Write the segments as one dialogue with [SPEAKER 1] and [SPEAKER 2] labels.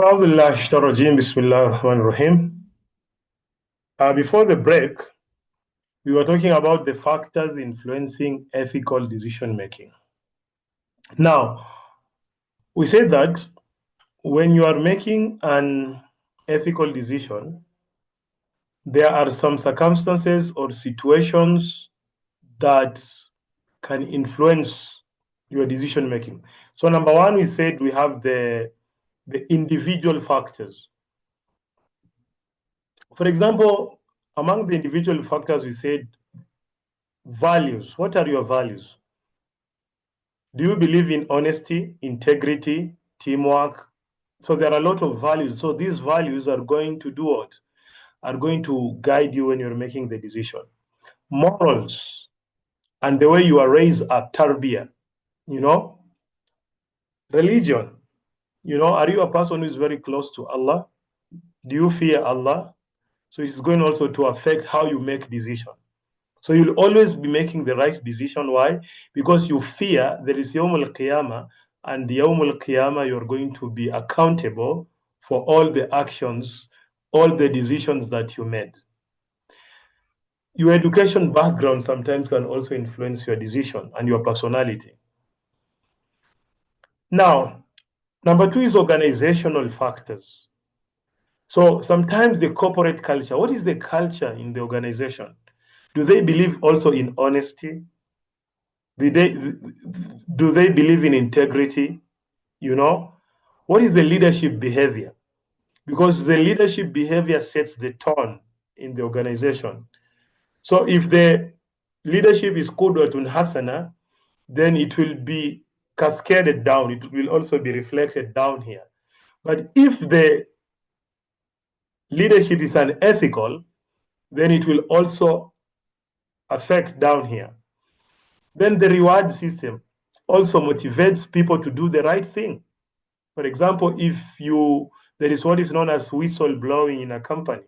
[SPEAKER 1] أعوذ بالله من الشيطان الرجيم بسم الله الرحمن الرحيم. Before the break, we were talking about the factors influencing ethical decision making. Now, we said that when you are making an ethical decision, there are some circumstances or situations that can influence your decision making. So, number one, we said we have the individual factors. For example, among the individual factors, we said values. What are your values? Do you believe in honesty, integrity, teamwork? So there are a lot of values. So these values are going to do what? Are going to guide you when you're making the decision. Morals and the way you are raised at tarbiyah, you know, religion. Are you a person who is very close to Allah? Do you fear Allah? So it's going also to affect how you make decisions. So you'll always be making the right decision. Why? Because you fear there is Yawm al-Qiyamah, and Yawm al-Qiyamah you're going to be accountable for all the actions, all the decisions that you made. Your education background sometimes can also influence your decision and your personality. Now, number two is organizational factors. So sometimes the corporate culture, what is the culture in the organization? Do they believe also in honesty? Do they believe in integrity? What is the leadership behavior? Because the leadership behavior sets the tone in the organization. So if the leadership is qudwatun hasana, then it will be cascaded down. It will also be reflected down here. But if the leadership is unethical, then it will also affect down here. Then the reward system also motivates people to do the right thing. For example, there is what is known as whistleblowing in a company.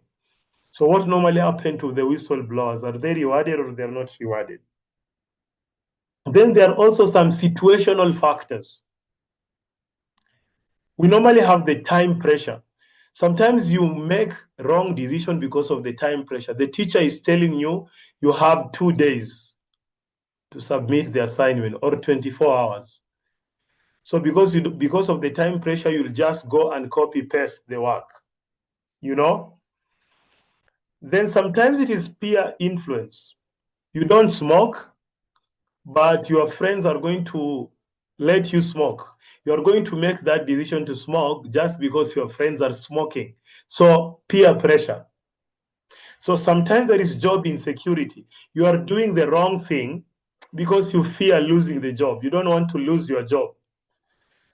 [SPEAKER 1] So what normally happens to the whistleblowers? Are they rewarded or they're not rewarded? Then there are also some situational factors. We normally have the time pressure. Sometimes you make wrong decision because of the time pressure. The teacher is telling you you have 2 days to submit the assignment or 24 hours. So because of the time pressure, you'll just go and copy paste the work. Then sometimes it is peer influence. You don't smoke, but your friends are going to let you smoke. You're going to make that decision to smoke just because your friends are smoking. So peer pressure. So sometimes there is job insecurity. You are doing the wrong thing because you fear losing the job. You don't want to lose your job.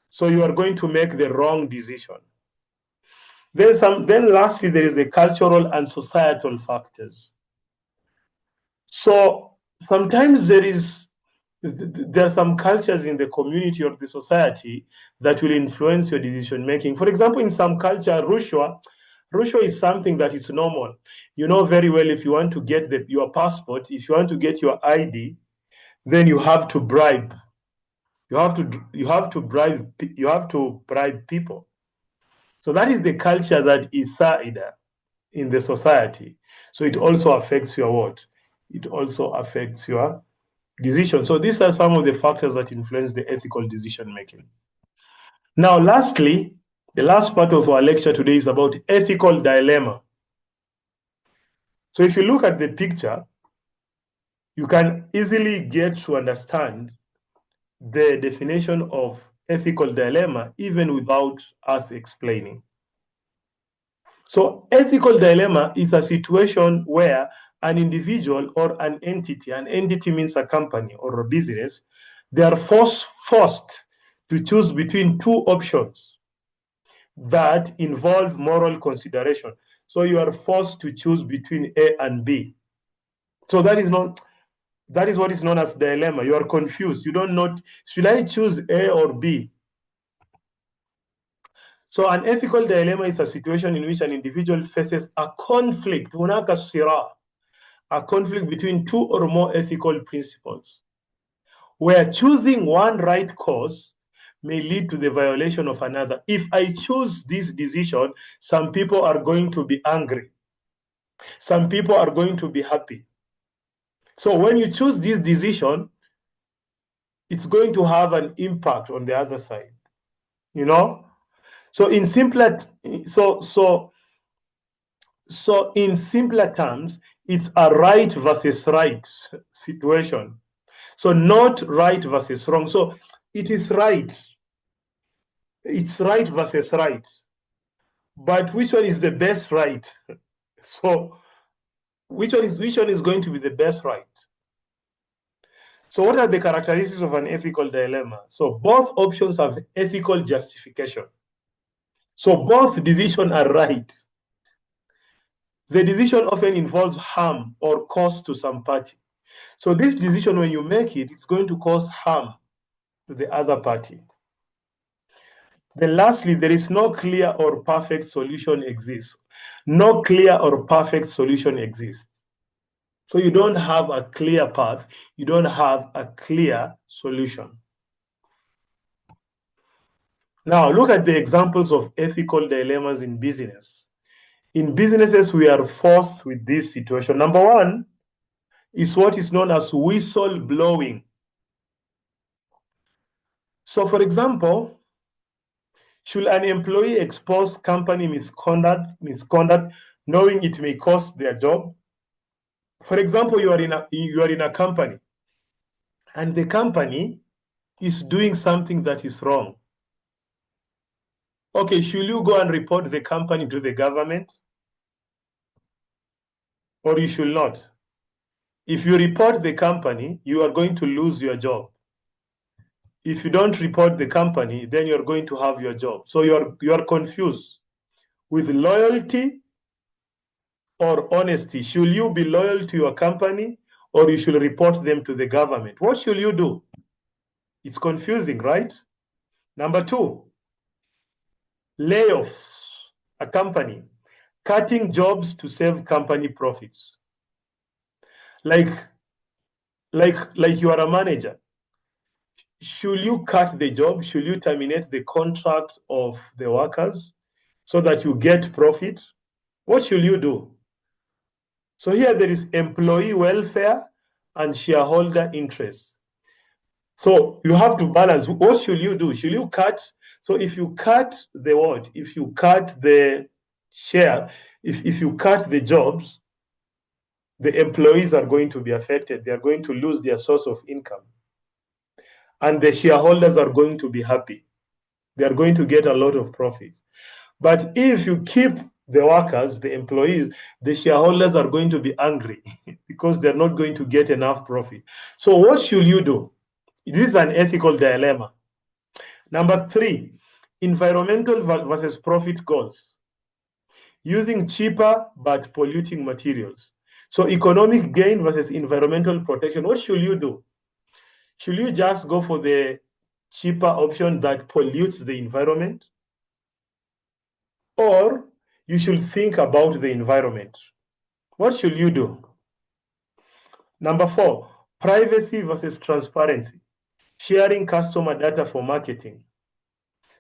[SPEAKER 1] So you are going to make the wrong decision. Then lastly, there is the cultural and societal factors. So sometimes there are some cultures in the community or the society that will influence your decision making. For example, in some culture, rushwa is something that is normal. You know very well, if you want to get your passport, if you want to get your ID, then you have to bribe. You have to bribe people. So that is the culture that is sa'ida in the society. So it also affects your what? It also affects your decision. So these are some of the factors that influence the ethical decision making. Now, lastly, the last part of our lecture today is about ethical dilemma. So if you look at the picture, you can easily get to understand the definition of ethical dilemma even without us explaining. So ethical dilemma is a situation where an individual or an entity means a company or a business, they are forced to choose between two options that involve moral consideration. So you are forced to choose between A and B. So that is what is known as dilemma. You are confused. You don't know, should I choose A or B? So an ethical dilemma is a situation in which an individual faces a conflict, a conflict between two or more ethical principles, where choosing one right course may lead to the violation of another. If I choose this decision, some people are going to be angry. Some people are going to be happy. So when you choose this decision, it's going to have an impact on the other side, you know? So in simpler terms, it's a right versus right situation. So not right versus wrong. So it is right. It's right versus right. But which one is the best right? So which one is going to be the best right? So what are the characteristics of an ethical dilemma? So both options have ethical justification. So both decisions are right. The decision often involves harm or cost to some party. So this decision, when you make it, it's going to cause harm to the other party. Then lastly, there is no clear or perfect solution exists. No clear or perfect solution exists. So you don't have a clear path. You don't have a clear solution. Now, look at the examples of ethical dilemmas in business. In businesses, we are forced with this situation. Number one is what is known as whistle blowing. So, for example, should an employee expose company misconduct, knowing it may cost their job? For example, you are in a company, and the company is doing something that is wrong. Okay, should you go and report the company to the government? Or you should not? If you report the company, you are going to lose your job. If you don't report the company, then you're going to have your job. So you are confused with loyalty or honesty. Should you be loyal to your company, or you should report them to the government? What should you do? It's confusing, right? Number two, layoffs. A company cutting jobs to save company profits. Like you are a manager. Should you cut the job? Should you terminate the contract of the workers so that you get profit? What should you do? So here there is employee welfare and shareholder interest. So you have to balance. What should you do? Should you cut? So if you cut the what? If you cut the share, if you cut the jobs, the employees are going to be affected. They are going to lose their source of income. And the shareholders are going to be happy. They are going to get a lot of profit. But if you keep the workers, the employees, the shareholders are going to be angry because they're not going to get enough profit. So what should you do? This is an ethical dilemma. Number three, environmental versus profit goals. Using cheaper but polluting materials. So economic gain versus environmental protection. What should you do? Should you just go for the cheaper option that pollutes the environment? Or you should think about the environment. What should you do? Number four, privacy versus transparency. Sharing customer data for marketing.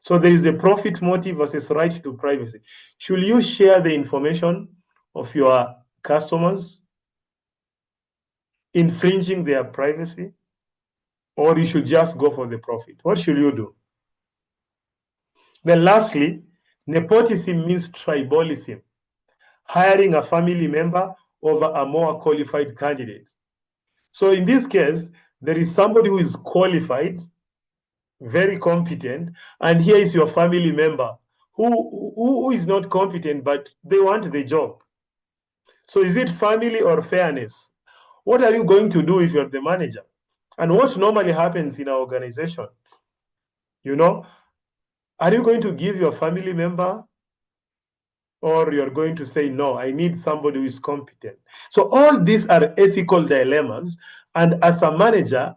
[SPEAKER 1] So there is a profit motive versus right to privacy. Should you share the information of your customers, infringing their privacy? Or you should just go for the profit? What should you do? Then lastly, nepotism means tribalism, hiring a family member over a more qualified candidate. So in this case, there is somebody who is qualified, very competent, and here is your family member who is not competent, but they want the job. So is it family or fairness? What are you going to do if you're the manager? And what normally happens in our organization? You know, are you going to give your family member, or you're going to say, no, I need somebody who is competent? So all these are ethical dilemmas. And as a manager,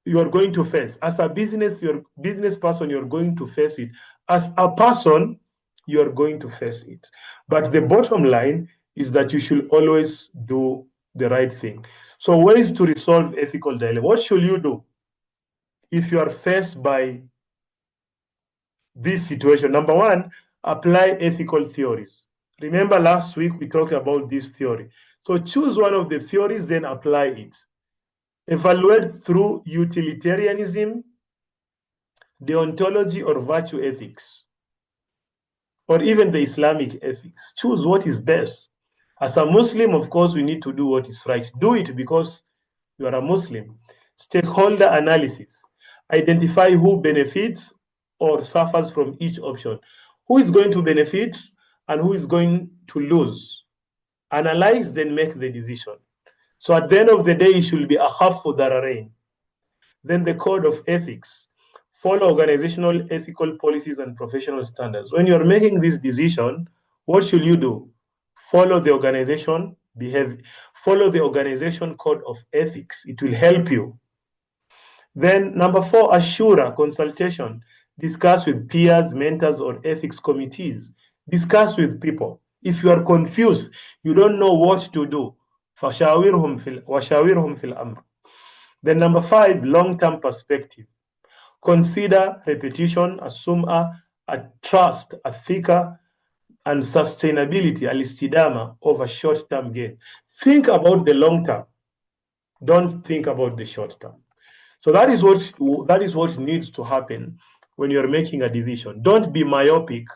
[SPEAKER 1] you're going to face. As a business person, you're going to face it. As a person, you're going to face it. But the bottom line is that you should always do the right thing. So ways to resolve ethical dilemma. What should you do if you are faced by this situation. Number one, apply ethical theories. Remember last week we talked about this theory. So choose one of the theories, then apply it. Evaluate through utilitarianism, deontology, or virtue ethics, or even the Islamic ethics. Choose what is best. As a Muslim, of course, we need to do what is right. Do it because you are a Muslim. Stakeholder analysis. Identify who benefits or suffers from each option. Who is going to benefit and who is going to lose? Analyze, then make the decision. So at the end of the day, it should be a khafu dararain. Then the code of ethics. Follow organizational ethical policies and professional standards. When you're making this decision, what should you do? Follow the organization behave, follow the organization code of ethics. It will help you. Then number 4, Ashura consultation. Discuss with peers, mentors, or ethics committees. Discuss with people. If you are confused, you don't know what to do. وَشَاوِرْهُمْ فِي الْأَمْرِ. Then number 5, long-term perspective. Consider repetition, a sum'ah, a trust, a thika, and sustainability, al-istidama, over short-term gain. Think about the long term. Don't think about the short term. So that is what needs to happen when you're making a decision. Don't be myopic.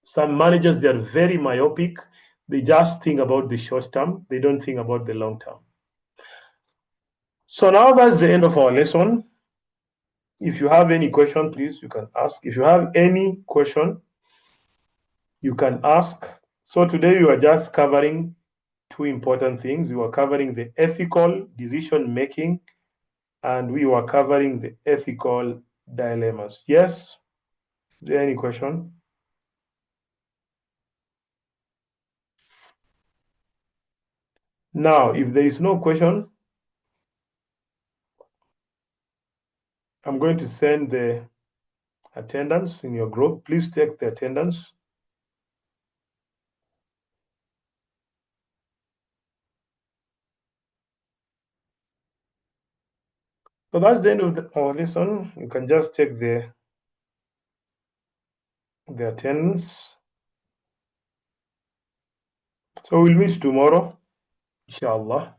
[SPEAKER 1] Some managers, they're very myopic. They just think about the short term. They don't think about the long term. So now that's the end of our lesson. If you have any question, please, you can ask. If you have any question, you can ask. So today we are just covering two important things. We were covering the ethical decision making, and we were covering the ethical dilemmas. Yes? Is there any question? Now, if there is no question, I'm going to send the attendance in your group. Please take the attendance. So that's the end of our lesson. You can just take the attendance. So we'll meet tomorrow, inshallah.